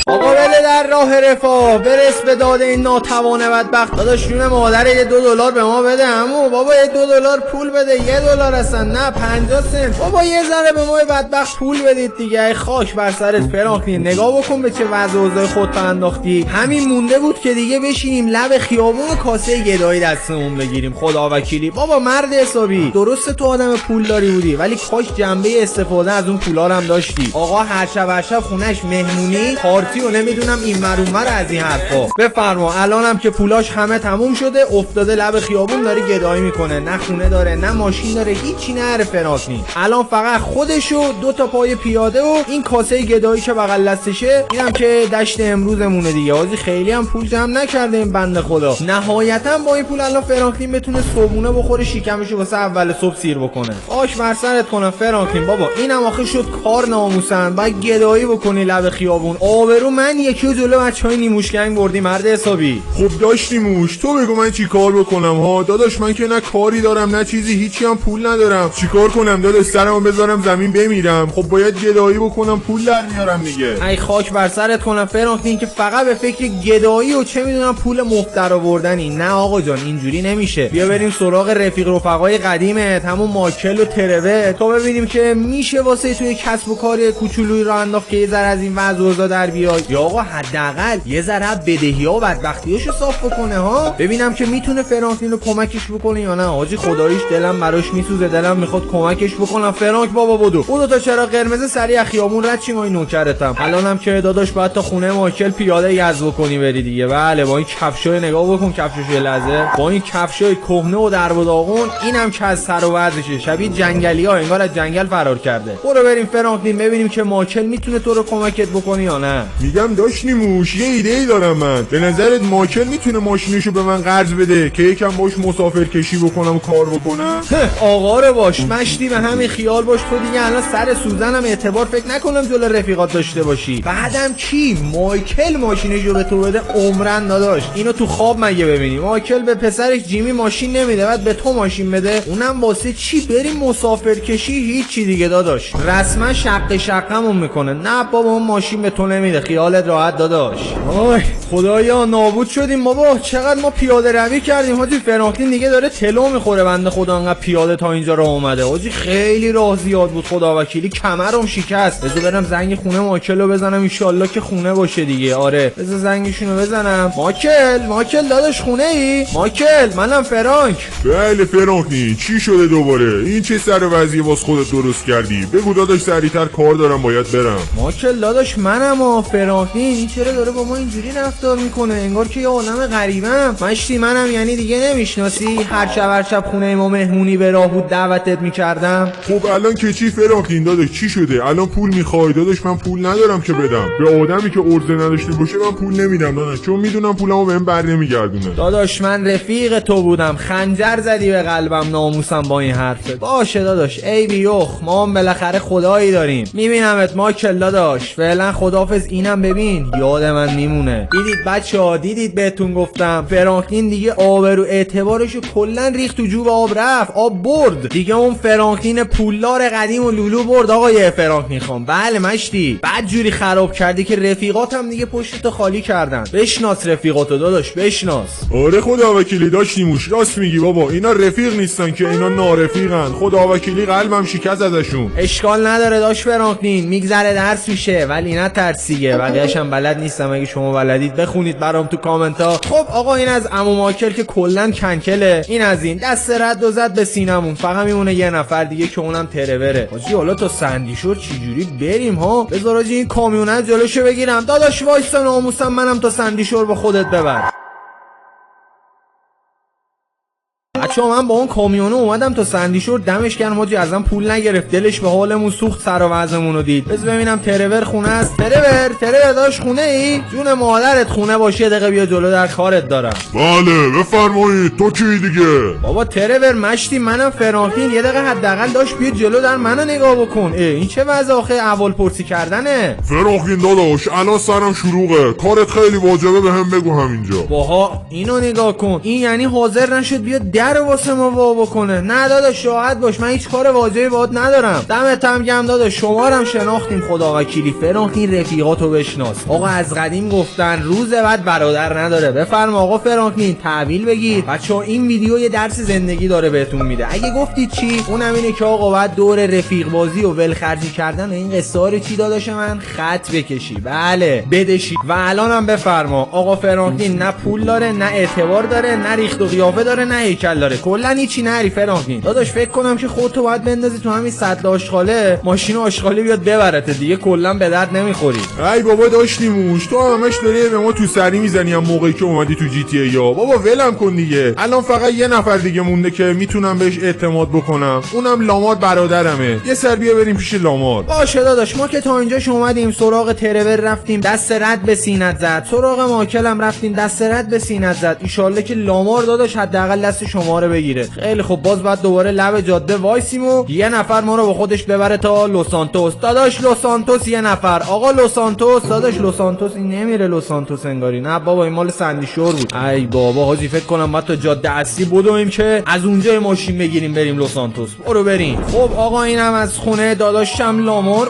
آقا بله در راه رفاه برس به داد این ناتوان بدبخت. داداش جون مادر یه $2 به ما بده عمو. بابا یه $2 پول بده. $1 هستن نه 50 سنت. بابا یه ذره به ما بدبخت پول بدید دیگه. ای خاک بر سرت فرانکلین. نگاه بکن به چه وضع اوضاع خودت انداختی. همین مونده بود که دیگه بشینیم لب خیابون کاسه گدایی دستمون بگیریم. خدا وکیلی بابا مرد حسابی. درسته تو آدم پول داری بودی ولی کاش جنبه استفاده از اون پولا رو هم داشتی. آقا هر شب خونش مهمونی پارتی و نمیدونم این ور اون ور از این حرفا. بفرما الانم که پولاش همه تموم شده افتاده لب خیابون داره گدایی میکنه. نه خونه داره نه ماشین داره هیچی نره فرانکلین. الان فقط خودشو 2 تا پای پیاده و این کاسه گدایی که بغل دستشه. اینم که دشت امروزمونه دیگه. آجی خیلی هم پول جمع نکرده این بنده خدا. نهایتا با این پول الان فرانکلین بتونه صبحونه بخوره شکمشو واسه اول صبح سیر بکنه. آش بر سرت کنم فرانکلین. بابا اینم آخه شد کار ناموسن. بعد گدایی بکنی لب خیابون. آبرو من یکی جلو بچهای نیموشکنگ بردی مرد حسابی. خب داشتی موش تو بگو من چی کار بکنم ها داداش. من که نه کاری دارم نه چیزی هیچی هم پول ندارم. چیکار کنم داداش سرمو بذارم زمین بمیرم؟ خب باید گدایی بکنم پول در میارم دیگه. ای خاک بر سرت کنم فرانکلین که فقط به فکر گدایی و چه میدونم پول مفت در آوردنی. نه آقا جان اینجوری نمیشه. بیا بریم سراغ رفیق رفقای قدیمت همون مایکل و ترور تا ببینیم که میشه واسه توی کسب و کار کوچولویی راه انداخت که یه ذره از این وضع و اوضاع در بیاد. یا آقا حداقل یه ذره بدهی‌ها و بدبختیاشو صاف بکنه ها. ببینم که میتونه فرانکلین رو کمکش بکنه یا نه. حاجی خداییش دلم براش میسوزه. دلم میخواد کمکش بکنم. فرانک بابا بدو تا چرا قرمز سریع خیابون رد چی ما این نوکرتم. الانم که داداش باید تا خونه مایکل پیاده یزد بکنی بری دیگه. بله با این کفشای نگاه بکن کفشش لحظه. با این کفشای کهنه و درب و داغون اینم که از سر و وضعشه شبیه جنگلی‌ها انگار از جنگل فرار کرده. برو بریم فرانکلین ببینیم که مایکل میتونه تو رو کمکت بکنه یا نه. میگم داشتی موش یه ایده‌ای دارم من. به نظرت مایکل میتونه ماشینشو به من قرض بده که یکم باش مسافر کشی بکنم و کار بکنم؟ آقا رو باش مشتی به همین خیال باش. تو دیگه الان سر سوزنم اعتبار فکر نکنم جلو رفیقات داشته باشی. بعدم کی مایکل ماشینشو به تو بده؟ عمرن داداش اینو تو خواب مگه ببینی؟ مایکل به پسرش جیمی ماشین نمیده بعد به تو ماشین بده. اونم واسه چی؟ بریم مسافر کشی هیچی دیگه داداش. رسما شقمون میکنه. نه بابا اون ماشین به تو نمیده خیالت راحت داداش. آی خدایا نابود شدیم بابا. چقدر ما پیاده روی کردیم حاجی. فرانکلین دیگه داره تلو میخوره بنده خدا انقدر پیاده تا اینجا راه اومده. حاجی خیلی راه زیاد بود خدا وکیلی کمرم شکست. بذار برم زنگ خونه مایکلو بزنم ان شاءالله که خونه باشه دیگه. آره بذار زنگشونو بزنم. مایکل داداش خونه ای؟ مایکل منم فرانک. بله فرانکلین چی شده دوباره؟ این چه سر وضعی واس خودت درست کردی؟ بگو داداش سریعتر کار دارم باید برم. مایکل داداش منم فرانکلین این چرا داره با ما اینجوری رفتار میکنه انگار که یه عالم غریبم. مشتی منم یعنی دیگه نمیشناسی؟ هر شب خونه ما مهمونی به راه بود دعوتت میکردم. خب الان که چی فرانکلین داداش چی شده؟ الان پول میخوای؟ داداش من پول ندارم که بدم. به آدمی که عرضه نداشته باشه من پول نمیدم داداش چون میدونم پولمو بهم برنمیگردونه. داداش من رفیق تو بودم خنجر زدی به قلبم ناموسم با این حرفت. باشه داداش ای بیوخ ما هم بالاخره خدایی داریم. میبینمت مایکل داداش فعلا خداحافظ. اینم ببین یاد من میمونه. دیدید بچه‌ها دیدید بهتون گفتم فرانکلین دیگه آبرو اعتبارشو کلا ریخت تو جوب آب رفت آب برد دیگه. اون فرانکلین پولدار قدیم و لولو برد آقای فرانکلین خان. بله مشتی بعد جوری خراب کردی که رفیقاتم دیگه پشتتو خالی کردن. بشناس رفیقاتو داداش بشناس. آره خدا وکیلی داشتی موش راست میگی بابا. اینا رفیق نیستن که اینا نارفیقن. خدا وکیلی قلبم شکست ازشون. اشکال نداره داش فرانکلین میگذره درس میشه ولی نه ترسیگه. بقیه‌اش هم بلد نیستم. اگه شما بلدید بخونید برام تو کامنت ها. خب آقا این از عمو مایکل که کلا کنکله. این از این دست رد و زد به سینمون. فقط میمونه یه نفر دیگه که اونم تروره. حاجی حالا تا سندیشور چجوری بریم ها؟ بذار حاجی این کامیونه جلوشو بگیرم. داداش وایسا ناموسم منم تا سندیشور با خودت ببر. بچه‌ها من با اون کامیونه اومدم تا سندیشور دمش گرم حاجی ازم پول نگرفت. دلش به حالمون سوخت سر و وضعمون رو دید. بذار ببینم ترور خونه است. ترور داش خونه ای؟ جون مادرت خونه باشه دقیقه بیا جلو در کارت دارم. بله بفرمایید تو کی دیگه؟ بابا ترور مشتی منم فرانکلین. یه دقیقه حداقل داش بیا جلو در منو نگاه بکن. این چه وضع آخه اول پرسی کردنه؟ فرانکلین داداش الان سرم شلوغه کارت خیلی واجبه بهم بگو همینجا. باها اینو نگاه کن. این یعنی حاضر نشد بیا در واسه ما وا بکنه. نه داداش راحت باش، من هیچ کار واجبی باهات ندارم. دمت هم گرم داداش، شما رو هم شناختیم خدا وکیلی. فرانکلین رفیقاتو بشناس. آقا از قدیم گفتن روز بعد برادر نداره. بفرما آقا فرانکلین تحویل بگیر. بچه‌ها این ویدیو یه درس زندگی داره بهتون میده. اگه گفتید چی، اونم اینه که آقا باید دور رفیق بازی و ولخرجی کردن و این قصه ها رو چی داداش من خط بکشی. بله بدشی. و الانم بفرما آقا فرانکلین نه پول داره، نه اعتبار داره، نه ریخت و قیافه داره، نه هیکل داره. کلا هیچی نری فرانکلین. داداش فکر کنم که خودتو باید بندازی تو همین سطل آشغاله، ماشین آشغالی بیاد ببرت دیگه، کلا به درد نمیخوری. ای بابا داشتیموش، تو همش داری به ما تو سری میزنی هم موقعی که اومدی تو جی تی ای. یا بابا ولم کن دیگه. الان فقط یه نفر دیگه مونده که میتونم بهش اعتماد بکنم، اونم لامار برادرمه. یه سر بیا بریم پیش لامار. باشه داداش، ما که تا اینجاش اومدیم، سراغ ترور رفتیم دست رد به سینت زد، سراغ ماکلم رفتیم دست رد به سینت زد. ان که لامار داداش حداقل دست شما رو بگیره. خیلی خب باز بعد دوباره لب جاده وایسیم و یه نفر ما رو با خودش ببره تا لس سانتوس. داداش لس سانتوس یه نفر. آقا لس سانتوس. داداش لس سانتوس این نمیره لس سانتوس انگاری. نه بابا این مال سندیشور بود. ای بابا حاجی فکر کنم ما تا جاده اصلی بدویم که از اونجا ماشین بگیریم بریم لس سانتوس. برو بریم. خب آقا اینم از خونه داداشم لامار.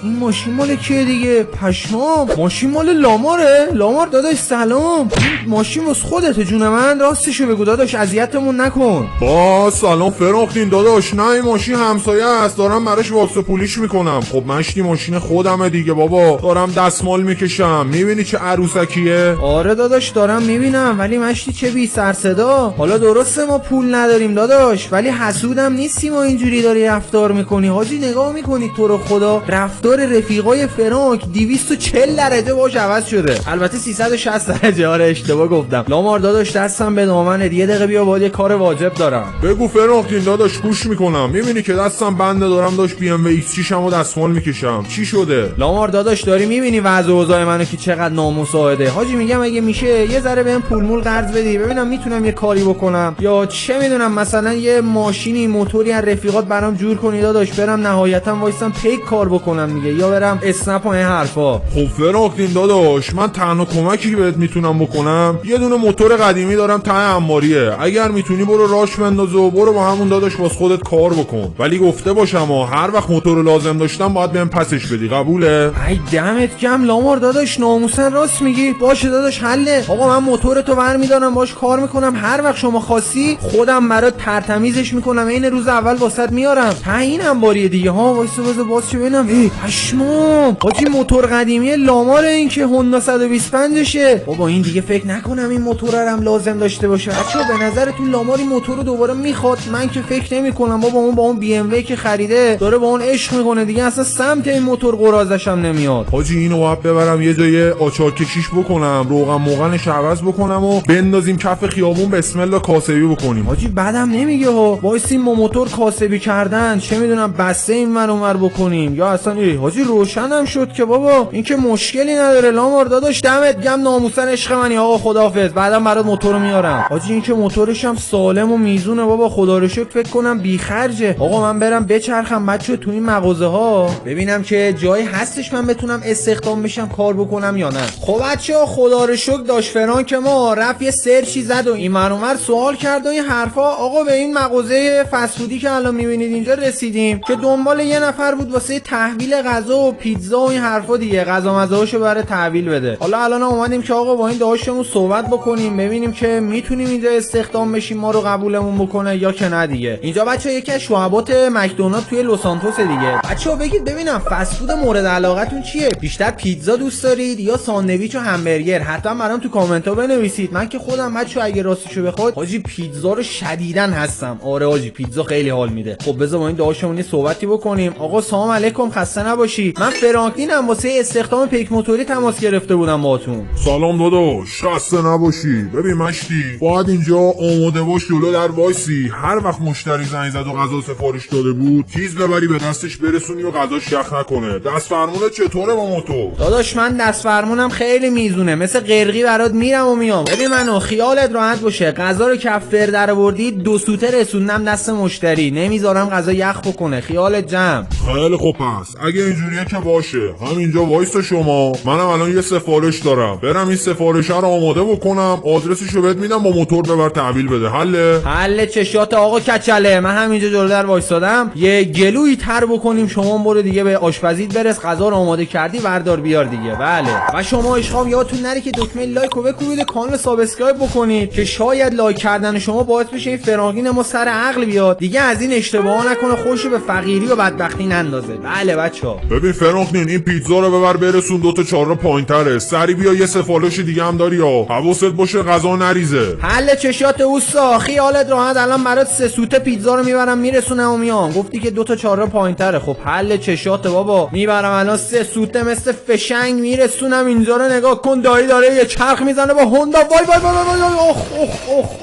این ماشین مال کیه دیگه؟ پشمام ماشین مال لاماره. لامار داداش سلام. ماشین واسه خودته جون من، راستشو بگو داداش اذیتمون نکن. با سلام فرانکلین داداش. نه این ماشین همسایه است، دارم براش واسه پولیش میکنم. خب مشتی ماشین خودمه دیگه بابا، دارم دستمال میکشم. میبینی چه عروسکیه؟ آره داداش دارم میبینم، ولی مشتی چه بی سر صدا. حالا درسته ما پول نداریم داداش، ولی حسودم نیستیم و اینجوری داری رفتار میکنی. حاجی نگاه میکنی تو رو خدا رفتار رفیقای فرانک 240 درجه باش عوض شده. البته 360 درجه. آره اشتباه گفتم. لامار داداش دستم به دامنت، یه دقیقه بیا باید یه کار واجب دارم. بگو فرانکلین داداش گوش میکنم. میبینی که دستم بنده، دارم داش بی ام و ایکس 6 رو دستمال میکشم. چی شده؟ لامار داداش داری میبینی وضع و اوضاع منو که چقدر نامساعده. حاجی میگم اگه میشه یه ذره بهم پول مول قرض بدی ببینم میتونم یه کاری بکنم، یا چه میدونم مثلا یه ماشینی موتوری از رفیقات برام جور کنی داداش، برم نهایتا وایسم پیک کار بکنم دیگه، یا برم اسنپ و این حرفا. خب فرانکلین داداش من تنها کمکی که بهت میتونم بکنم یه دونه موتور قدیمی دارم ته انباریه. اگر میتونی برو راش بنداز و برو با همون داداش واسه خودت کار بکن. ولی گفته باشم هر وقت موتور لازم داشتم باید بهم پسش بدی. قبوله؟ ای دمت گرم لامار داداش، ناموسن راست میگی. باشه داداش حله. آقا من موتورتو برمیدارم باش کار میکنم، هر وقت شما خواستی خودم برات ترتمیزش میکنم، این روز اول واسط میارم. این انباریه دیگه ها. وایس باز چه ببینم. ای پشمام حاجی موتور قدیمی لامار، این که هوندا 125شه. بابا این دیگه فکر نکنم این موتور هم لازم داشته باشه. بچه‌ها به نظرتون لامار این موتور رو دوباره میخواد؟ من که فکر نمی‌کنم. بابا اون با اون بی ام وی که خریده داره با اون عشق میکنه دیگه، اصلا سمت این موتور قرازش هم نمیاد. حاجی اینو باید ببرم یه جای آچار کشیش بکنم، روغن موغنش عوض بکنم و بندازیم کف خیابون بسم الله کاسبی بکنیم. حاجی بعدم نمیگه ها وایسیم با موتور کاسبی کردن، چه میدونم بسته این ور اونور بکنیم، یا اصلا حاجی روشنم شد که بابا این که مشکلی نداره. لامار داداش دمت گرم ناموسن عشق منی. آقا خداحافظ، بعدم برات موتورو میارم. حاجی این که موتورش هم سالم و میزونه بابا، خدا رو شکر فکر کنم بی خرجه. آقا من برم بچرخم بچه تو این مغازه ها ببینم که جایی هستش من بتونم استخدام بشم کار بکنم یا نه. خب بچه‌ها خدا رو شکر داش فرانک ما رفت یه سرچی زد و این ور اونور سوال کرد و این حرفا. آقا به این مغازه فسفودی که الان میبینید اینجا رسیدیم که دنبال یه نفر بود واسه تحویل غذا و پیتزا و این حرفا دیگه، غذا مزهاشو برای تحویل بده. حالا الان اومدیم که آقا با این داشتمون صحبت بکنیم ببینیم که میتونیم اینجا استخدام بشیم، ما رو قبولمون بکنه یا که نه دیگه. اینجا بچه‌ها یکی از شعبات مکدونالد توی لس سانتوس دیگه. بچه‌ها بگید ببینم فسفود مورد علاقتون چیه؟ بیشتر پیتزا دوست دارید یا ساندویچ و همبرگر؟ حتما برام تو کامنت ها بنویسید. من که خودم بچه‌ها اگه راستشو بخواد حاجی پیتزا رو شدیداً هستم. آره حاجی پیتزا خیلی حال میده. خب بذار با این داشمون صحبتی بکنیم. آقا سلام علیکم، خسته نباشی. من فرانکلینم واسه استخدام پیک موتوری تماس گرفته بودم باهاتون. سلام داداش، خسته نباشی. ببین مشتی باید اینجا آماده باش جلو در وایسی، هر وقت مشتری زنگ زد و غذا سفارش داده بود چیز ببری به دستش برسونی و غذاش یخ نکنه. دست فرمونت چطوره با موتور؟ داداش من دست فرمونم خیلی میزونه، مثل قرقی برات میرم و میام. ببین منو خیالت راحت باشه، غذا رو کف فر درآوردی 2 سوته رسوندم دست مشتری، نمیذارم غذا یخ بکنه. خیالت جمع. خیلی خوب، پس اگه اینجوریه که باشه همینجا وایس شما، منم الان یه سفارش دارم، برم این سفارش رو آماده بکنم، آدرسشو بهت میدم با موتور ببر تحویل بده. حل حل چشات آقا کچله. من همینجا جلو در وایسادم، یه گلویی تر بکنیم، شما برو دیگه به آشپزیت برس، غذا رو آماده کردی وردار بیار دیگه. بله و شما عشقام یادتون نره که دکمه لایک رو بکوبید، کانال سابسکرایب بکنید که شاید لایک کردن شما باعث بشه این فراقین ما سر عقل بیاد دیگه، از این اشتباها نکنه، خوشو به فقیری و بدبختی نندازه. بله بچا ببین فراقین این پیتزا رو ببر برسون 2 تا 4 پایینتره، سری بیا یه سفارش دیگه هم داری ها، حواست باشه غذا نریزه. حل چشات اوستا، خیالت راحت، الان برات 3 سوته پیتزا رو میبرم میرسونم و میام. گفتی که 2 تا 4 پایینتره، خب حل چشات بابا، میبرم الان 3 سوته مثل فشنگ میرسونم اینجا رو نگاه کن، دایی داره یه چرخ میزنه با هوندا. وای وای وای وای اخ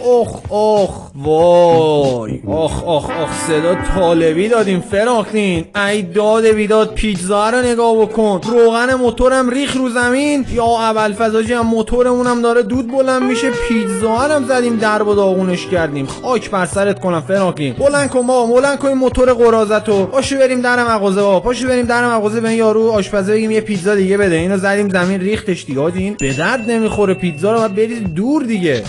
اخ اخ وای اخ اخ اخ صدا طالبی دادیم فراقین. ای داد بیداد، پیتزا رو نگاه بکن، روغن موتورم ریخ رو زمین، یا اول فضاجی هم موتورمونم داره دود بلند میشه، پیتزا هم زدیم درب و داغونش کردیم. خاک بر سرت کنم فراقین. بلند کن بابا، بلند کن این موتور قرازتو، پاشو بریم در مغازه بابا، پاشو بریم در مغازه به یارو آشپزه بگیم یه پیتزا دیگه بده. اینو زدیم زمین ریختش دیگه، این به درد نمیخوره، پیتزا رو بعد برید دور دیگه.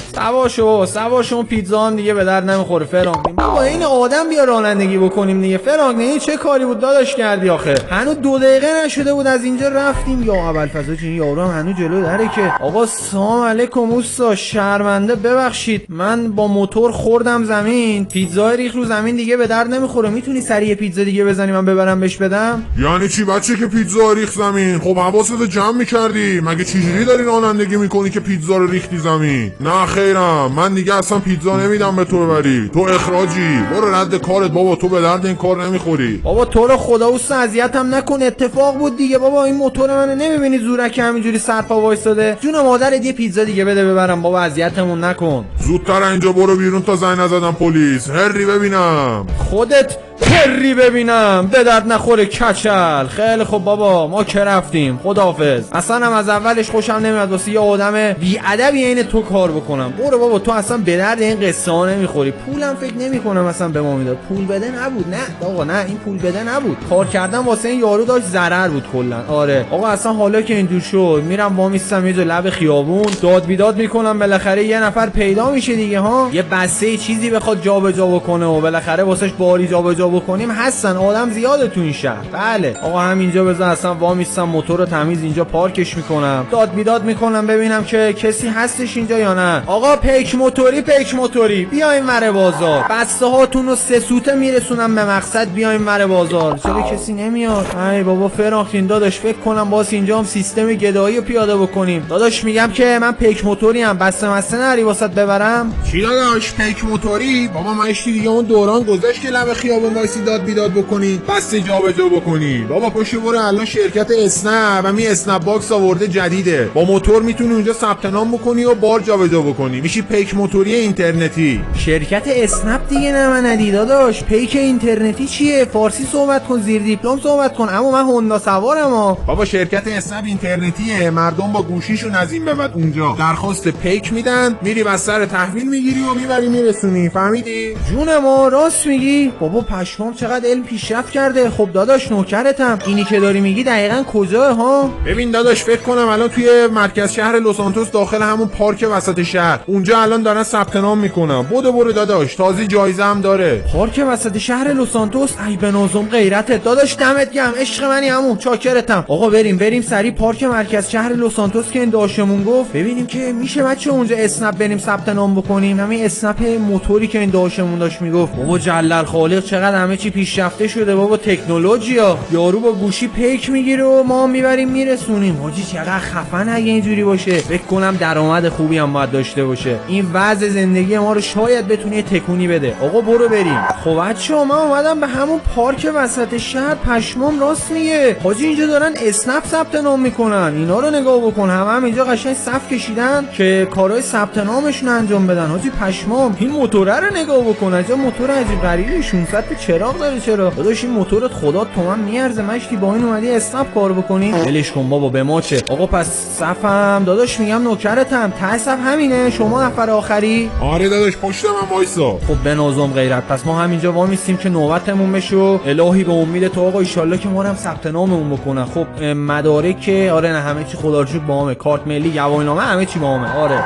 سواشو پیتزا هم دیگه به درد نمیخوره فراقین. بابا این آدم بیا رانندگی بکنیم دیگه فراقین. چه کاری بود داداش کردی آخه؟ هنوز 2 دقیقه نشده بود از اینجا رفتیم، یا اول فضاجی این یارو هم هنوز جلو داره که آقا سلام علیکم اوستا، شرمنده ببخشید من با موتور خوردم زمین، پیتزا ریخ رو زمین دیگه به درد نمیخوره، میتونی سری یه پیتزا دیگه بزنی من ببرم بهش بدم؟ یعنی چی بچه که پیتزا ریخ زمین؟ خب حواست جمع میکردی، مگه چجوری داری رانندگی میکنی که پیتزا رو ریختی زمین؟ نه خیرم، من دیگه اصلا پیتزا نمیدم به تو ببری، تو اخراجی، برو رد کارت بابا، تو به درد این کار نمیخوری. بابا تو رو خدا اوستا اذیتم نکن، اتفاق بود دیگه بابا، این موتور منو نمیبینی زورک همینجوری سرپا وایساده؟ جون مادرت یه پیتزا دیگه بده ببرم بابا، اذیتمون نکن. زودتر اینجا برو بیرون تا زنگ نزدم پلیس، هری ببینم. خودت هری ببینم، به درد نخوره کچل. خیلی خب بابا ما که رفتیم، خداحافظ. اصلا هم از اولش خوشم نمیاد واسه یه آدم بی‌ادبی عین تو کار بکنم. برو بابا، تو اصلا به درد این قصه ها نمیخوری، پولم فکر نمیکنم اصلا به ما میداد. پول بده نبود، نه آقا نه، این پول بده نبود، کار کردن واسه این یارو داشت ضرر بود کلا. آره آقا اصلا حالا که اینجور شد میرم وامیستم یه جا لب خیابون داد بیداد میکنم، بالاخره یه نفر پیدا میشه دیگه ها، یه بسته چیزی بخواد جابجا بکنه و بالاخره واسش باری جابجا بکنیم هستن، آدم زیاده تو این شهر. بله آقا همینجا بذار اصلا وامیستم موتور رو تمیز اینجا پارکش میکنم، داد بیداد میکنم ببینم که کسی هستش اینجا یا نه. آقا پیک موتوری بیاین ور بازار، بسته هاتون رو 3 سوته میرسونم به مقصد، بیاین ور بازار. چرا کسی نمیاد؟ ای بابا فراقین داداش، فکر کنم باز اینجا هم سیستم گدایی رو پیاده بکنیم. داداش میگم که من پیک موتوری ام، بسته نری واسط ببرم. چی داداش پیک موتوری؟ بابا من اشتی دیگه اون دوران گذشت که لب خیابون وایسی داد بیداد بکنی، بسته جابجا بکنی. بابا پاشو برو، الان شرکت اسنپ همین اسنپ باکس آورده جدیده، با موتور میتونی اونجا ثبت نام بکنی و بار جابجا بکنی، میشی پیک موتوری اینترنتی. شرکت اسنپ دیگه نمندی داداش، پیک اینترنتی چیه؟ فارسی صحبت کن، زیر دیپلم صحبت کن. اما من هوندا سوارم ها. بابا شرکت اسنپ اینترنتیه، مردم با گوشیشون از این به بعد اونجا درخواست پیک میدن، میری بستر تحویل میگیری و میبری میرسونی. فهمیدی؟ جون ما راست میگی بابا، پشمام چقدر علم پیشرفت کرده. خب داداش نوکرتم، اینی که داری میگی دقیقاً کجاه ها؟ ببین داداش فکر کنم الان توی مرکز شهر لس آنتوس داخل همون پارک وسط شهر، اونجا الان دارن ثبت نام میکنن. برو داداش، تازه جایزه هم داره. پارک وسط شهر لس آنتوس، ای به نازم غیرتت داداش، دمت گرم، عشق منی عمو، چاکرتم. آقا بریم سری پارک مرکز شهر لس آنتوس که این داشمون گفت، ببینیم که میشه بچه اونجا اسنپ بریم ثبت نام بکنیم، همین اسنپ موتوری که این داشمون داشت میگفت. بابا جلل خالق چقدر همه چی پیشرفته شده بابا، تکنولوژیا. یارو با گوشی پیک میگیره و ما میبریم میرسونیم. حاجی چقدر خفن اگه اینجوری باشه. فکر کنم درآمد خوبی هم باید داشته باشه، این وضع زندگی ما رو شاید بتونه تکونی بده. آقا برو بریم. خب بچه‌ها من اومدم به همون پارک وسط شهر، پشمام راست میگه حاجی، اینجا دارن اسنپ ثبت نام میکنن. اینا رو نگاه بکن، هم اینجا قشنگ صف کشیدن که کارهای ثبت نامشون انجام بدن. حاجی پشمام، این موتوره رو نگاه بکن، اینجا موتور عجیب غریبی 600 چراغ داره. چرا داداش این موتورت خدا تومن میارزه مشتی با این اومدی اسنپ کار بکنی؟ ولش کن بابا به ما چه. آقا پس صفم داداش، میگم نوکرتم، ته صف همینه، شما نفر آخری؟ آره داداش پشت من وایسا. خب به نازم غیرت، پس ما همینجا وامیستیم که نوبتمون بشه. الهی به امید تو آقا ان که ما هم ثبت ناممون بکنن. خب مدارک آره نه همه چی خدا رو شکر با همه، کارت ملی، گواهینامه، همه چی با همه. آره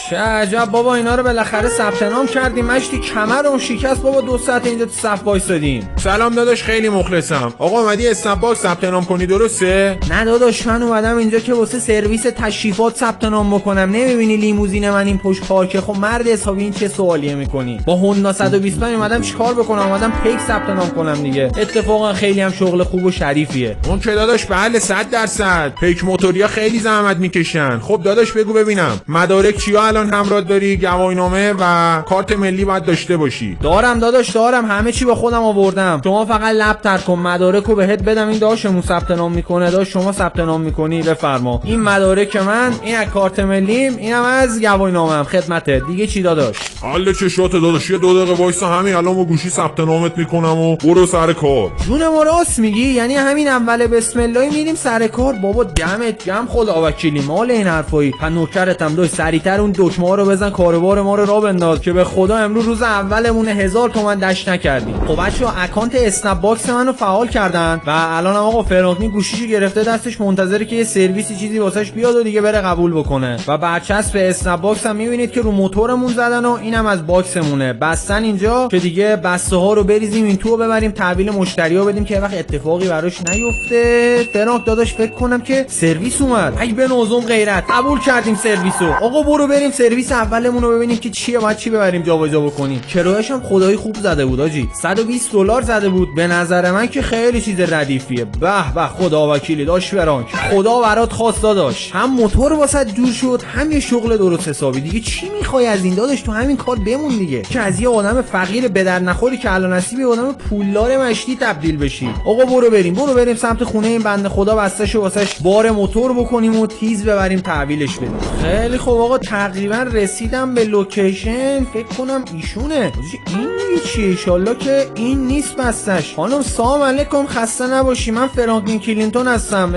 چه عجب بابا، اینا رو بالاخره ثبت نام کردیم. مشتی کمرم شکست بابا، 2 ساعت اینجا تو صف وایسادیم. سلام داداش، خیلی مخلصم. آقا اومدی اسنپ باکس ثبت نام کنی درسته؟ نه داداش، من اومدم اینجا که واسه سرویس تشریفات ثبت نام بکنم. نمیبینی لیموزین من این پشت پارکه؟ خب مرد حسابی این چه سوالیه میکنی؟ با هوندا 125 اومدم چیکار بکنم؟ اومدم پیک ثبت نام کنم دیگه. اتفاقا خیلی هم شغل خوب و شریفیه. اون که داداش بله 100%. پیک موتوریا خیلی زحمت میکشن. خب داداش بگو ببینم مدارک چیا الان همراه داری؟ گواهینامه و کارت ملی باید داشته باشی. دارم داداش، دارم، همه چی با خودم آوردم. شما فقط لب تر کن، مدارکو بهت بدم. این داشمون ثبت نام میکنه، داش شما ثبت نام میکنی بفرما. این مدارک من، این از کارت ملیم، اینم از گواهینامه‌ام خدمتت. دیگه چی داداش؟ حل چشات داداش، یه 2 دقیقه وایسا، همین الان با گوشی ثبت نامت میکنم و برو سر کار. جون ما راست میگی؟ یعنی همین اول بسم الله میریم سر کار؟ بابا دمت گرم، خدا وکیلی مال این حرفایی. من نوکرتم، داش سریعتر اون دکمه ها رو بزن، کاروبار ما رو راه بنداز که به خدا امروز روز اولمون 1000 تومن دش نکردیم. خب بچه‌ها اکانت اسنپ باکس منو فعال کردن و الانم آقا فرانکی گوشیشو گرفته دستش، منتظره که یه سرویسی چیزی واسش بیاد و دیگه بره قبول بکنه. و برچسب اسنپ باکس هم میبینید که رو موتورمون زدن و اینم از باکسمونه. بستن اینجا که دیگه بسته ها رو بریزیم این تو ببریم تحویل مشتری‌ها بدیم که وقت اتفاقی براش نیفته. فرانک داداش فکر کنم که سرویس اومد. ای به نوزم غیرت، قبول کردیم سرویسو. آقا برو بریم سرویس اولمون رو ببینیم که چیه، باید چی ببریم جابجا بکنیم. کرایه‌اش هم خدایی خوب زده بود آجی، $120 زده بود. به نظر من که خیلی چیز ردیفیه. به به خدا وکیلی داش فرانک، خدا برات خواست داداش. هم موتور واسط جور شد، هم یه شغل درست حسابی. دیگه چی میخوای از این داداش؟ تو همین کار بمون دیگه، که از یه آدم فقیر به در نخوری که الان هستی به آدم پولدار مشتی تبدیل بشی. آقا برو بریم سمت خونه این بنده خدا، بسته‌شو واسش بار موتور بکنیم و تیز ببریم تحویلش بدیم. خیلی خوب آقا، تقریبا رسیدم به لوکیشن. فکر کنم ایشونه. این چیه؟ ان شاءالله که این نیست بستش. خانم سلام علیکم، خسته نباشی. من فرانکلین کلینتون هستم.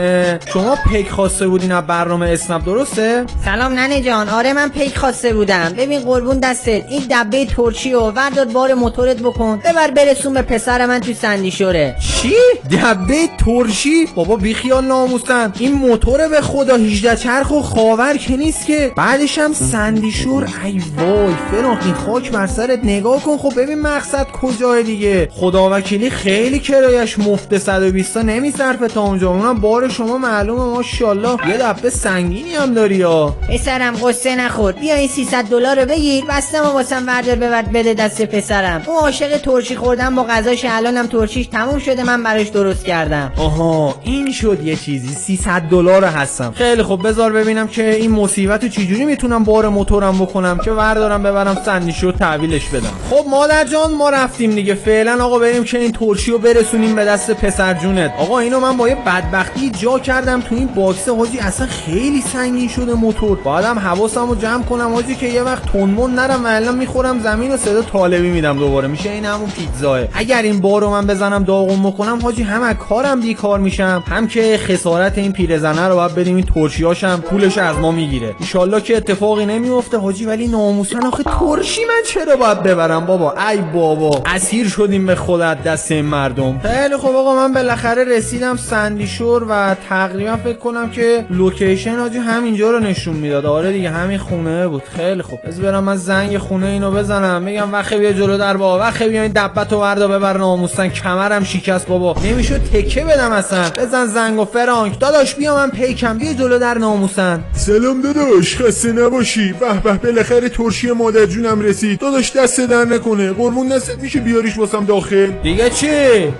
شما پیک خواسته بودین از برنامه اسنپ درسته؟ سلام ننه جان، آره من پیک خواسته بودم. ببین قربون دستت، این دبه ترچی رو وردار بار موتورت بکن، ببر برسون به پسر من تو سندیشوره. چی؟ دبه ترشی؟ بابا بیخیال ناموسن، این موتوره به خدا 18 چرخ و خاور که نیست که. بعدش هم سندیشور. ای وای فرانکلین خاک بر سرت، نگاه کن خب ببین مقصد کجای دیگه. خدا وکیلی خیلی کرایش مفت، 120 تا نمیصرفه تا اونجا. اونم بار شما معلومه ماشاءالله یه دبه سنگینی هم داری ها. پسرم قصه نخور، بیا این $300 رو بگیر، بستم و واسم وردار ببر بده دست پسرم. اون عاشق ترشی خوردن با غذاش، الانم ترشیش تموم شده، من براش درست کردم. آها این شد یه چیزی. $300 هستم. خیلی خب بذار ببینم که این مصیبتو چجوری میتونم بار موتورم بکنم که وردارم ببرم سندیشو تحویلش بدم. خب مادر جان ما رفتیم دیگه. فعلا آقا بریم که این ترشیو برسونیم به دست پسر جونت. آقا اینو من با یه بدبختی جا کردم تو این باکس حاجی، اصلا خیلی سنگین شده موتور. بعدم حواسمو جمع کنم حاجی که یه وقت تونمون نرم و الان میخورم زمین و صدا طالبی میدم دوباره. میشه این همون پیتزاه. اگر این بارو من بزنم داغون بکنم حاجی، هم از کارم بیکار میشم، هم که خسارت این پیرزنه رو باید بدیم این ترشیاشم پولش از ما میگیره. ان شاءالله که اتفاقی نمیفته حاجی. ولی ناموسن آخه ترشی من چرا باید ببرم بابا؟ ای بابا اسیر شدیم به خودت دست این مردم. خیلی خب آقا من بالاخره رسیدم سندیشور و تقریبا فکر کنم که لوکیشن حاجی همینجا رو نشون میداد. آره دیگه همین خونه بود. خیلی خوب بذار برم من زنگ خونه اینو بزنم، میگم وقت بیا جلو در بابا، وقت بیا این دبتو وردا ببر. ناموسن کمرم شکست بابا، نمیشد تکه بدم اصلا. بزن زنگو فرانک داداش، بیا من پیکم، بیا جلو در. ناموسن سلام داداش، خسته نباشی. به به بالاخره ترشی مادر جونم رسید. داداش دست در نکنه، قربون دستت، میشه بیاریش واسم داخل؟ دیگه چی؟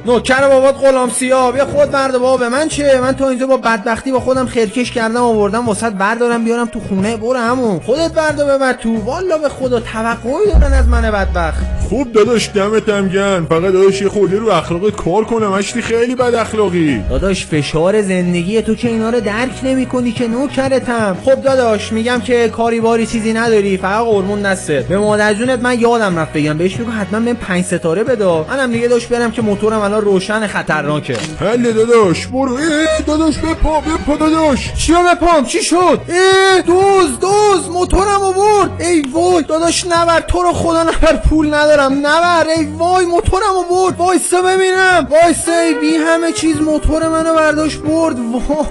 نوکر بابات غلام سیاه، بیا خود بردا بابا. به من چه؟ من تو اینجا با بدبختی با خودم خرکش کردم آوردم واسط بردارم بیارم تو خونه. برو همون خودت بردا ببر تو. والا به خدا توقعی دارن از من بدبخت. خوب داداش دمتم گرم، فقط داداش یه خورده رو اخلاقت کار کنم، اشتی خیلی بد اخلاقی. داداش فشار زندگی تو که اینا رو درک نمی‌کنی که نوکرتم. خب داداش میگم که کاری باری چیزی نداری، فقط قربون دستت. به مادر جونت من یادم رفت بگم، بهش بگو حتما بهم 5 ستاره بده. منم دیگه داش برم که موتورم الان روشن خطرناکه. حل داداش برو. داداش بپا داداش. چیو بپام؟ چی شد؟ دوز موتورم آورد. ای وای داداش نبر، تو رو خدا نبر، پول ندارم نبر. ای وای موتورم آورد. وایسا ببینم، وایسا. بی همه چیز موتور منو برداشت برد.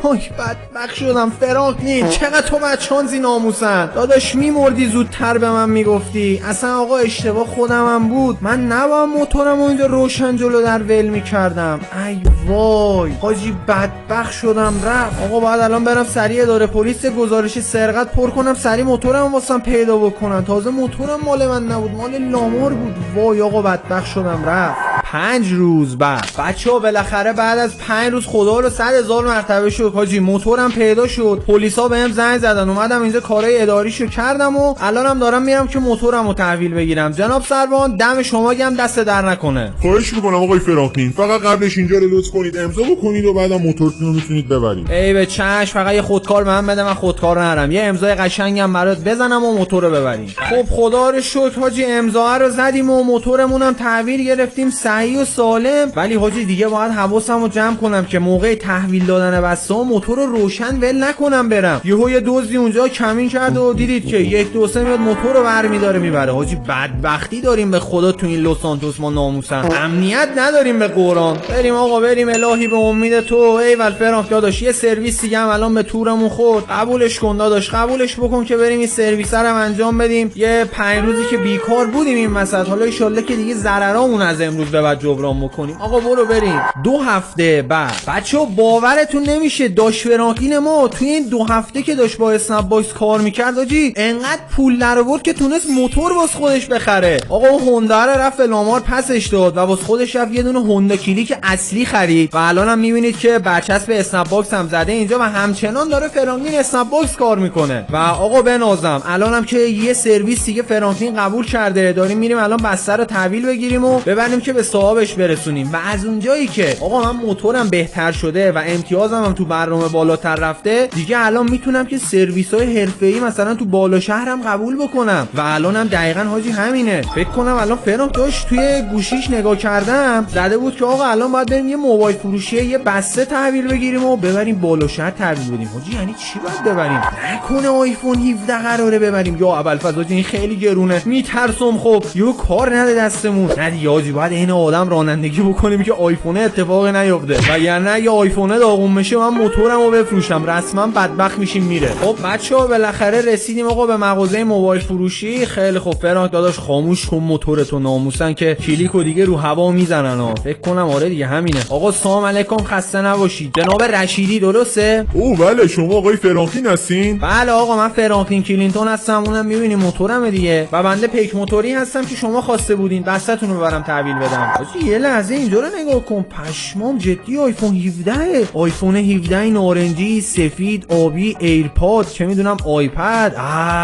وای بدبخت شدم فرانکلین. چقدر تو بچانزی ناموسن. داداش میمردی زودتر به من میگفتی. اصلا آقا اشتباه خودمم بود، من نباید موتورم اونجا روشن جلو در ول میکردم. ای وای حاجی بدبخت شدم رفت. آقا باید الان برم سریع اداره پلیس گزارش سرقت پر کنم، سریع موتورم واسم پیدا بکنم. تازه موتورم مال من نبود، مال لامار بود. وای آقا بدبخت شدم رفت. 5 روز بعد بچه‌ها بالاخره بعد از 5 روز خدا رو 100,000 مرتبه شد حاجی، موتورم پیدا شد. پلیسا بهم زنگ زدن، اومدم اینجا کارهای اداریشو کردم و الانم دارم میرم که موتورمو تحویل بگیرم. جناب سروان دم شما گم، دست در نکنه. خواهش میکنم آقای فرانکلین، فقط قبلش اینجا رو لطف کنید امضا بکنید و بعدم موتورتون رو میتونید ببرید. ای به چشم، فقط یه خودکار به من بده، من خودکار نرم. یه امضای قشنگم برات بزنم و موتور رو ببریم. خب خدا رو شکر حاجی امضا رو زدیم و موتورمونم تحویل گرفتیم صحیح و سالم. ولی حاجی دیگه باید حواسمو جمع کنم که موقع تحویل دادن بسته موتور رو روشن ول نکنم برم. یهو یه دزدی اونجا کمین کرد و دیدید که 1 2 3 میاد موتور رو برمی‌داره میبره. حاجی بدبختی داریم به خدا تو این لس سانتوس، ما ناموسن امنیت نداریم به قرآن. بریم آقا بریم، الهی به امید تو. ایول فرانک داداش یه سرویس دیگه هم الان به تورمون خورد، قبولش کن داداش، قبولش بکن که بریم این سرویس رو انجام بدیم. یه 5 روزی که بیکار بودیم این وسط، حالا ان شاءالله که دیگه ضررامون از امروز به بعد جبران بکنیم. آقا برو بریم. 2 هفته بعد بچه‌ها باورتون نمیشه داش فرانکلین ما توی این 2 هفته که داشت با اسنپ باکس کار میکرد حاجی انقدر پول در آورد که تونست موتور واسه خودش بخره. آقا اون هوندا رو رفت لامار پسش داد و واسه خودش رفت یه دونه هوندا کلیک اصلی خرید و الانم میبینید که برچسب اسنپ باکس هم زده اینجا و همچنان داره فرانکلین اسنپ باکس کار میکنه. و آقا بنازم الانم که یه سرویس دیگه فرانکلین قبول کرده، داریم میریم الان بسته رو تحویل بگیریم و ببریم که به صاحبش برسونیم. و از اونجایی که آقا من موتورم بهتر شده و امتیازم هم تو برنامه بالاتر رفته، دیگه الان میتونم که سرویس‌های حرفه‌ای مثلا تو بالا شهرم قبول بکنم. و الانم دقیقاً حاجی همینه. فکر کنم الان فرانک داشت توی گوشیش نگاه کردم زده بود که آقا الان باید بریم یه موبایل فروشی یه بسته تحویل بگیریم و ببریم بالا شهر تحویل بدیم. حاجی یعنی چی باید ببریم؟ نکنه آیفون 17 قراره ببریم یا ابوالفضل؟ این خیلی گرونه، میترسم. خب یه کار نده دستمون. نه دیگه حاجی باید این آدم رانندگی بکنیم که آیفون اتفاقی نیفته، وگرنه اگه آیفون داغون بشه من موتورمو بفروشم رسما بدبخت میشیم میره. خب بچه‌ها بالاخره رسیدیم آقا به مغازه موبایل فروشی. خیلی خوب فرانک داداش خاموش کن موتورتو، ناموسن که کلیکو دیگه رو هوا میزنن ها. فکر کنم آره دیگه همینه. آقا سلام علیکم، خسته نباشید. جناب رشیدی درسته؟ او بله، شما آقای فرانکلین هستین؟ بله آقا من فرانکلین کلینتون هستم، اونم میبینی موتورمه دیگه. و بنده پیک موتوری هستم که شما خواسته بودین بسته‌تون رو ببرم تحویل بدم. حاجی یه لحظه اینجا رو نگاه کن، پشمام جدی آیفون 17 آیفون 17 نارنجی سفید آبی، ایرپاد چه میدونم آیپد،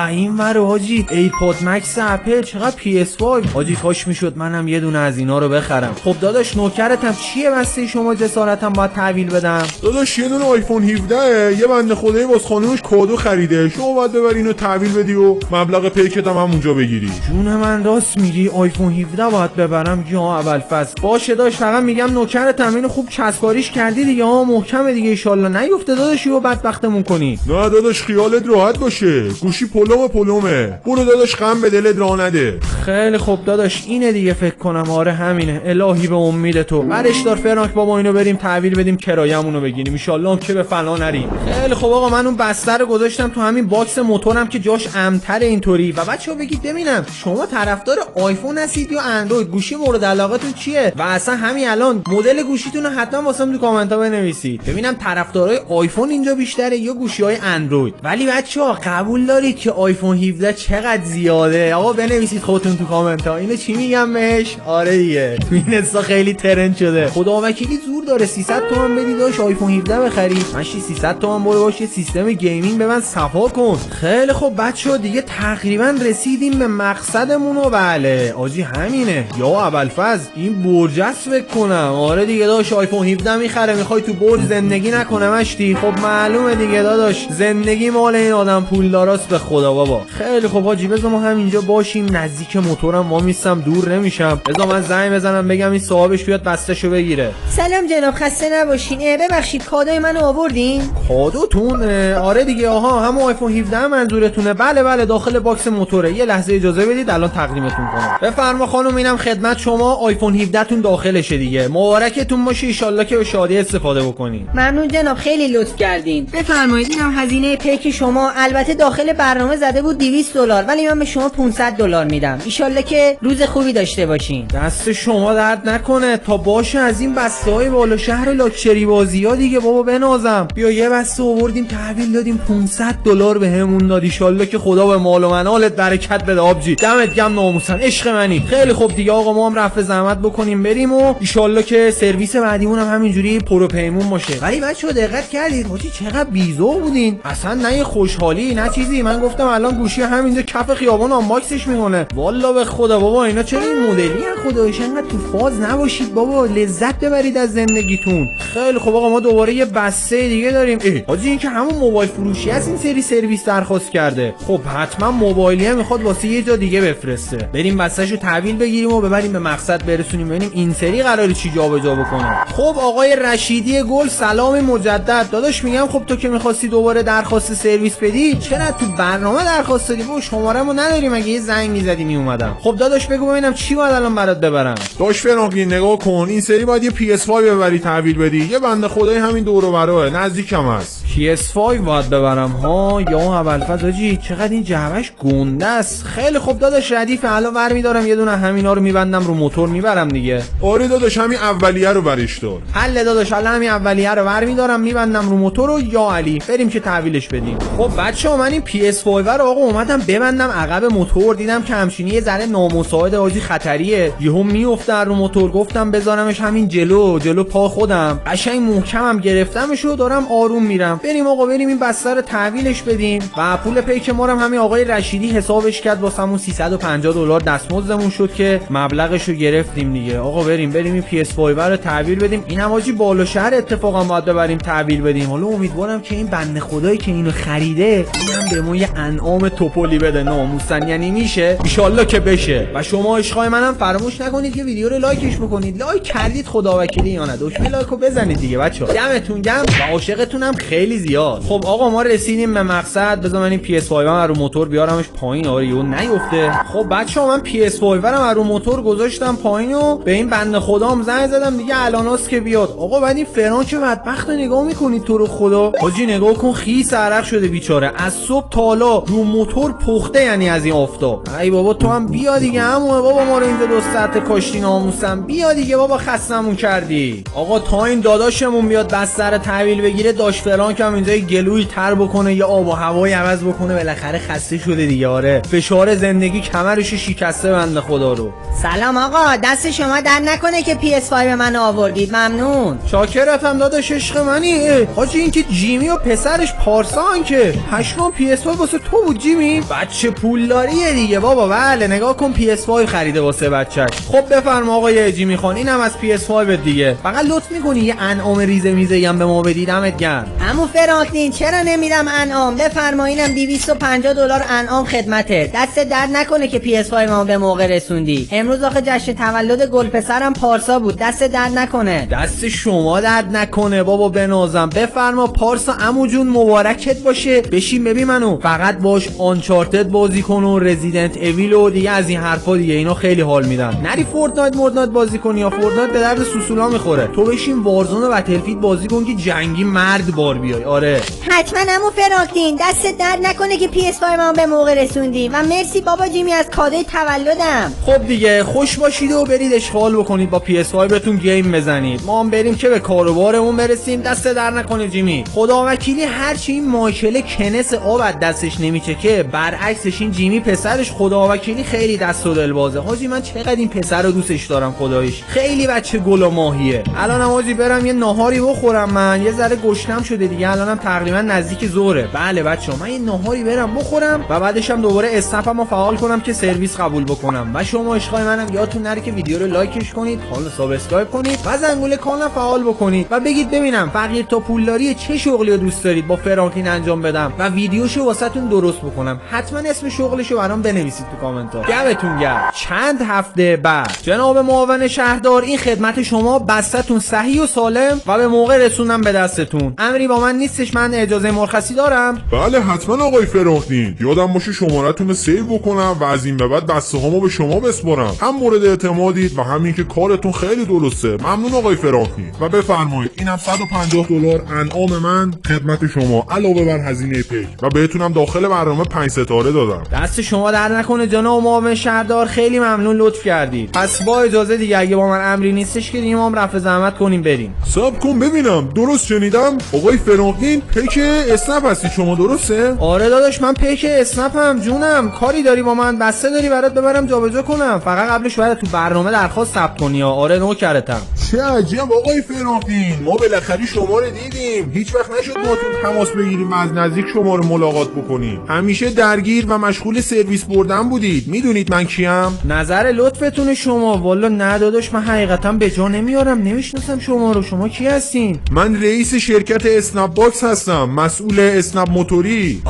این ورو حاجی ایرپاد مکس اپل، چقدر PS5 حاجی کاش میشد منم یه دونه از اینا رو بخرم. خب داداش نوکرتم، چیه بسته شما جسارتم باید تحویل بدم؟ داداش یه دونه آیفون 17 یه بنده خدایی واسه خانومش کادو خریده، شما باید ببری اینو تحویل بدی و مبلغ پیکت هم همونجا بگیری. جون من راست میگی، آیفون 17 باید ببرم یا ابوالفضل؟ باشه داش، فقط میگم نوکرتم اینو خوب چسباریش کردی دیگه، محکمه دیگه ان نیفته داداش و بدبختمون کنی. نه داداش خیالت راحت باشه، گوشی پلومه. برو داداش غم به دلت راه نده. خیلی خوب داداش اینه دیگه فکر کنم، آره همینه. الهی به امید تو. برش دار فرانک بابا اینو بریم تحویل بدیم کرایه‌مونو بگیریم ان شاء الله که به فنا نریم. خیلی خوب آقا من اون بسته رو گذاشتم تو همین باکس موتورم که جاش امن‌تر اینطوری. و بچه‌ها بگید ببینم شما طرفدار آیفون هستید یا اندروید؟ گوشی مورد علاقتون چیه؟ و اصلا همین الان مدل گوشیتون رو حتما واسم تو کامنت‌ها بنویسید ببینم طرفدارای آیفون اینجا بیشتره یا گوشی‌های اندروید. ولی بچه‌ها قبول دارید که آیفون 17 چقدر زیاده؟ آقا بنویسید خودتون تو کامنت‌ها. اینو چی میگم بهش؟ آره دیگه تو این استا خیلی ترند شده. خدا وکیلی زور داره 300 تومن بدی داش آیفون 17 بخری. ماشی 300 تومن برو باش یه سیستم گیمینگ ببند صفا کن. خیلی خب بچه‌ها دیگه تقریبا رسیدیم به مقصدمون و بله آجی همینه یا ابوالفضل این برج است فکر کنم. آره دیگه داش آیفون 17 میخره، میخوای تو برج زندگی نکنه مشتی؟ خب معلومه دیگه داداش زندگی مال این آدم پولداراست به خدا بابا. خیلی خب حاجی بذار ما همینجا باشیم، نزدیک موتورم وامیستم دور نمیشم. بذار من زنگ بزنم بگم این صاحبش بیاد بسته‌شو بگیره. سلام جناب خسته نباشین. ببخشید کادوی منو آوردین؟ کادوتون؟ آره دیگه آها همون آیفون 17 منظورتونه؟ بله داخل باکس موتوره. یه لحظه اجازه بدید الان تقدیمتون کنم. بفرما خانم اینم خدمت شما آیفون آیفون 17 تون داخلشه دیگه. مبارکتون باشه، ایشالله که به شادی استفاده بکنین. ممنون جناب، خیلی لطف کردین. بفرمایید اینم هزینه پیک شما. البته داخل برنامه زده بود 200 دلار، ولی من به شما 500 دلار میدم. ایشالله که روز خوبی داشته باشین. دست شما درد نکنه. تا باشه از این بسته‌های بالا شهر لاکچری بازی‌ها دیگه بابا بنازم. بیا یه بسته آوردیم تحویل دادیم 500 دلار بهمون داد. ایشالله که خدا به مال و منالت برکت بده آبجی. دمت گرم ناموسن، عشق منی. خیلی خوب دیگه آقا، ما هم رفع زحمت بکنیم بریم و ایشالله که سرویس بعدیمون هم همینجوری پروپیمون باشه. ولی بچه‌ها دقت کردید حاجی چقدر بیزو بودین؟ اصلا نه خوشحالی نه چیزی. من گفتم الان گوشی همینجا کف خیابون آنباکسش میکنه. والا به خدا بابا اینا چرا این مدلی ان؟ خداییش انقدر تو فاز نباشید بابا، لذت ببرید از زندگیتون. خیلی خب آقا، ما دوباره یه بسته دیگه داریم. حاجی این که همون موبایل فروشی است این سری سرویس درخواست کرده. خب حتما موبایلی هم میخواد واسه یه جا دیگه بفرسته. بریم بسته‌شو تحویل بگیریم و ببریم به مقصد برسونیم، ببینیم این سری قراره چی جابجا بکنه. خب آقای رشیدی گل، سلام مجدد. داداش میگم خب تو که می‌خواستی دوباره درخواست سرویس بدی، چرا تو برنامه درخواست دادی؟ بابا شماره‌مو نداریم، اگه یه زنگ می‌زدی میومدم. خب داداش بگو ببینم چی باید الان برات ببرم. داش فراقی نگاه کن، این سری باید یه PS5 ببری تحویل بدی. یه بنده خدای همین دور و براه نزدیکم هست. PS5 باید ببرم ها؟ یا ابوالفضل حاجی چقدر این جعبش گنده است. خیلی خوب داداش ردیف الان برمی‌دارم، یه دونه همینا رو میبندم رو موتور میبرم دیگه. آره داداش همین اولیه رو برش دار. حل داداش، الان همین اولیه رو برمی‌دارم میبندم رو موتور و یا علی بریم که تحویلش بدیم. خب بچه‌ها من این PS5 رو آقا اومدم ببندم عقب موتور، دیدم که همچینی یه ذره نامساعد حاجی خطریه، یهو میفته رو موتور. گفتم بذارمش همین جلو پا خودم، قشنگ محکمم گرفتمش و دارم آروم میرم. بریم آقا بریم این بسته رو تحویلش بدیم و پول پیک ما رو همین آقای رشیدی حسابش کرد واسمون 350 دلار دستمزدمون شد که مبلغش رو گرفتیم دیگه. آقا بریم این PS5 رو تحویل بدیم. اینم حاجی بالا شهر اتفاقا باید ببریم تحویل بدیم. حالا امیدوارم که این بنده خدایی که اینو خریده اینم به ما یه انعام توپلی بده ناموسن، یعنی میشه ان شاءالله که بشه. و شما عشقای منم فراموش نکنید که ویدیو رو لایکش بکنید. لایک کردید خدا وکیلی یا نه؟ دکمه لایکو بزنید دیگه بچه‌ها. دمتون گرم و عاشقتونم خیلی زیاد. خب آقا ما رسیدیم به مقصد. بذار من این PS5 رو موتور بیارمش پایین، آره یهو نیفته. خب بچه‌ها من PS5 رو موتور گذاشتم پایین و به این بنده خدام زنگ زدم دیگه الاناست که بیاد. آقا بعد این فرانک بدبخت نگاه میکنید تو رو خدا حاجی، نگاه کن خیس عرق شده بیچاره، از صبح تا حالا رو موتور پخته، یعنی از این آفتاب. ای بابا تو هم بیا دیگه عمو، بابا ما رو اینجا 2 ساعت کاشتی ناموسم، بیا دیگه بابا خستمون کردی. آقا تا این داداشمون بیاد بستر تحویل بگیره، داش فرانک هم اینجا گلوی تر بکنه یا آب و هوایی عوض بکنه، بالاخره خسته شده دیگه. آره فشار زندگی کمرش شکسته بنده خدا رو. سلام آقا، دست شما در نکنه که PS5 من آوردید، ممنون. شاکرتم داداش عشق منی. حاجی این که جیمی و پسرش پارسان که پشمام PS5 واسه تو بود جیمی؟ بچه پولداریه دیگه بابا. بله نگاه کن PS5 خریده واسه بچه‌ش. خب بفرما آقای جیمی خان، اینم از PS5 دیگه. فقط لطف می‌کنی یه انعام ریزه میزه هم به ما بدید، دمت گرم. عمو فرانکلین چرا نمیدم انعام؟ بفرما اینم 250 دلار انعام خدمته. دست درد نکنه که PS5 ما به موقع رسوندی. امروز آخه جشن تولد گل پسرم پارسا بود، دست درد نکنه. دست شما درد نکنه بابا بنازم. بفرما پارسا عمو جون مبارکت باشه. بشین ببین منو، فقط باش آنچارتد بازی کن و رزیدنت اویل و دیگه از این حرفا دیگه، اینا خیلی حال میدن. نری فورتنایت بازی کنی، یا فورتنایت به درد سوسولا میخوره. تو بشین وارزون و بتلفیلد بازی کن که جنگی مرد بار بیای. آره حتما عمو فرانکلین، دست درد نکنه که PS5 ما به موقع رسوندی و مرسی بابا جیمی از کادوی تولدم. خب دیگه خوش باشید و برید اشغال بکنید با PS5 بهتون گیم بزنید. ما هم بریم که به کاروبارمون برسیم. دست در نکنه جیمی. خدا وکیلی هرچی این مایکل کنس آب از دستش نمیچکه، برعکسش این جیمی پسرش خدا وکیلی خیلی دست و دل بازه. حاجی من چقدر این پسر رو دوستش دارم خداییش، خیلی بچه گل و ماهیه. الانم حاجی برم یه ناهاری بخورم، من یه ذره گشنم شده دیگه، الانم تقریبا نزدیک ظهره. بله بچه‌ها من یه ناهاری برم بخورم و بعدش هم دوباره اسنپمو فعال کنم که سرویس قبول بکنم. و شما عشقای منم یادتون نره که ویدیو رو لایکش کنید، کانال سابسکرایب کنید و زنگوله کانال فعال بکنید و بگید ببینم فقیر تا پولداری چه شغلی رو دوست دارید با فرانکلین انجام بدم و ویدیوشو واسهتون درست بکنم. حتما اسم شغلشو برام بنویسید تو کامنت ها. دمتون گرم. چند هفته بعد جناب معاون شهردار، این خدمت شما، بسته‌تون صحیح و سالم و به موقع رسوندم به دستتون. امری با من نیستش، من اجازه مرخصی دارم. بله حتما آقای فرانکلین، یادم باشه شماره‌تون رو سیو بکنم و از این به بعد بسته هامو به شما بسپارم. هم مورد اعتماد دادید و همین که کارتون خیلی درسته. ممنون آقای فرانکلین. و بفرمایید اینم $150 انعام من خدمت شما علاوه بر هزینه پیک و بهتونم داخل برنامه 5 ستاره دادم. دست شما در نکنه جناب معاون شهردار، خیلی ممنون، لطف کردید. پس با اجازه دیگه اگه با من امری نیستش که دیگه ما هم رفع زحمت کنیم بریم. صبر کن ببینم درست شنیدم آقای فرانکلین پیک اسنپ هستی شما درسته؟ آره داداش من پیک اسنپم جونم. کاری داری با من؟ بسته داری برات ببرم جابجا کنم؟ فقط قبلش باید تو برنامه درخواست ثبت کنی. آره نوکرتم. چه عجیب آقای فرانکلین، ما بالاخره شما رو دیدیم. هیچ وقت نشد ما تو تماس بگیریم از نزدیک شما رو ملاقات بکنیم. همیشه درگیر و مشغول سرویس بردن بودید. میدونید من کیم؟ نظر لطفتون شما. والا نه داداش من حقیقتا به جا نمیارم، نمیشناسم شما رو. شما کی هستین؟ من رئیس شرکت اسنپ باکس هستم، مسئول اسنپ موتوری.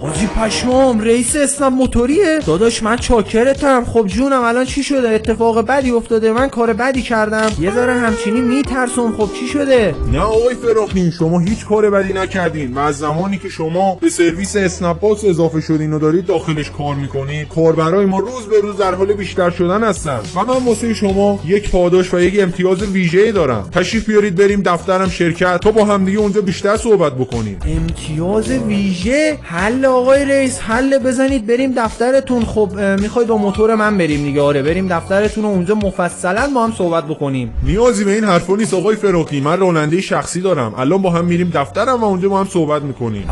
حاجی پشمام، رئیس اسنپ موتوریه؟ داداش من چاکرتم. خب جونم الان چی شده؟ اتفاق بدی افتاده؟ من کار بدی کردم؟ یه ذره همچینی میترسم. خب چی شده؟ نه آقای فرانکلین شما هیچ کار بدی نکردین و از زمانی که شما به سرویس اسنپ باکس اضافه شدین و دارید داخلش کار میکنید، کاربرای ما روز به روز در حال بیشتر شدن هستن و من واسه شما یک پاداش و یک امتیاز ویژه‌ای دارم. تشریف بیارید بریم دفترم شرکت تا با هم دیگه اونجا بیشتر صحبت بکنیم. امتیاز ویژه؟ حل آقای رئیس، حل. بزنید بریم دفترتون. خب میخواید با موتور من بریم دیگه؟ آره بریم دفترتون و اونجا مفصلا با هم صحبت بکنیم. نیازی به این حرفا نیست آقای فرانکلین، من راننده شخصی دارم. الان با هم میریم دفترم و اونجا با هم صحبت میکنیم.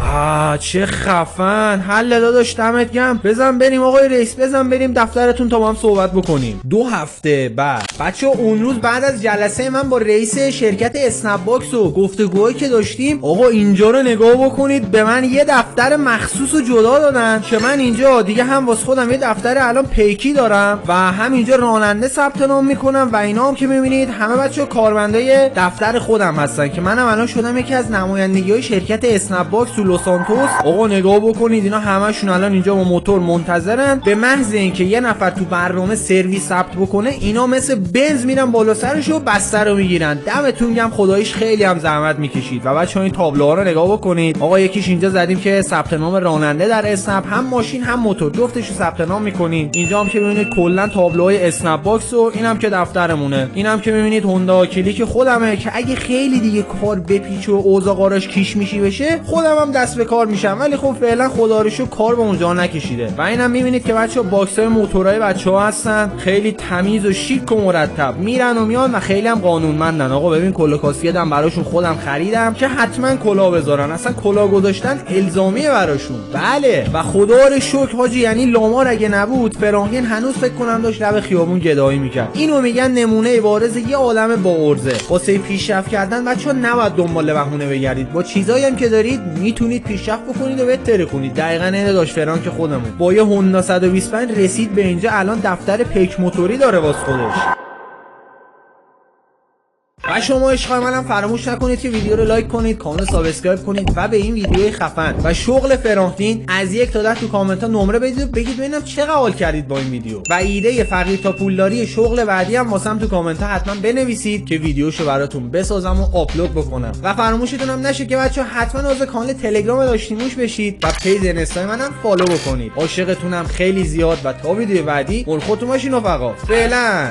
چه خفن. حل داداش دمت گرم. بزن بریم آقای رئیس، بزن بریم دفترتون تا با هم صحبت بکنیم. 2 هفته بعد بچه اون روز بعد از جلسه من با رئیس شرکت اسنپ باکس و گفتگوهایی که داشتیم، آقا اینجا رو نگاه بکنید. به من یه دفتر مخصوص و جدا دادن که من اینجا دیگه هم واسه خودم یه دفتر الان پیکی دارم و هم اینجا راننده ثبت نام میکنم و اینا هم که میبینید همه بچه کارمندای دفتر خودم هستن که منم الان شدم یکی از نمایندگی‌های شرکت اسنپ باکس تو لس آنتوس. آقا نگاه بکنید اینا همشون الان اینجا با موتور منتظرن. به محض اینکه یه نفر تو برنامه سرویس ثبت بکنه اینا مثل بنز میرن بالا سرش و بستر رو میگیرن. دمتون گرم، خداییش خیلی هم زحمت میکشید. و بچه‌ها این تابلوها رو نگاه بکنید. آقا یکیش اینجا زدیم که ثبت نام راننده در اسنپ، هم ماشین هم موتور جفتش رو ثبت نام میکنیم. اینجا هم که ببینید کلا تابلوهای اسنپ باکس و اینم که دفترمونه. اینم که ببینید هوندا کلیک خودمه که اگه خیلی دیگه کار بپیچه و اوضاع قاراش کیش میشی بشه خودم هم دست به کار میشم، ولی خب فعلا خدا رو شکر کار به اونجا نکشیده. و اینم میبینید که بچه‌ها باکس‌های موتورهای بچه‌ها هستن، خیلی تمیز و شیک و مرتب میرن و میان و خیلی هم قانونمندن. آقا ببین کلاه کاسکت هم براشون خودم خریدم که حتما کلاه بذارن، اصلا کلاه گذاشتن الزامیه براشون. بله و خدا رو شکر حاجی، یعنی لامار اگه نبود فرانکلین هنوز فکر کنم داشت لب خیابون گدایی میکرد. اینو میگن نمونه بارز یه عالم با ارزه. واسه پیشرفت کردن بچه‌ها نباید دنبال بهونه بگردید، با چیزایی هم که دارید میتونید پیشرفت بکنید و بهتر کنید. دقیقاً اینو داشت فرانک خودمون با یه هوندا 125 رسید به اینجا، الان دفتر پیک موتوری داره واسه خودش. و شما عشقای منم فراموش نکنید که ویدیو رو لایک کنید، کانال سابسکرایب کنید و به این ویدیوی خفن و شغل فرانکلین از 1 تا 10 تو کامنت ها نمره بدید، بگید ببینم چقدر حال کردید با این ویدیو. و ایده فقیر تا پولداری شغل بعدی هم واسم تو کامنت ها حتما بنویسید که ویدیوشو براتون بسازم و آپلود بکنم. و فراموشتون هم نشه که بچه‌ها حتما عضو کانال تلگرام داشتیموش بشید و پیج اینستا منم فالو بکنید. عاشقتونم خیلی زیاد و تا ویدیو بعدی مول خودتون باشین رفقا. فعلا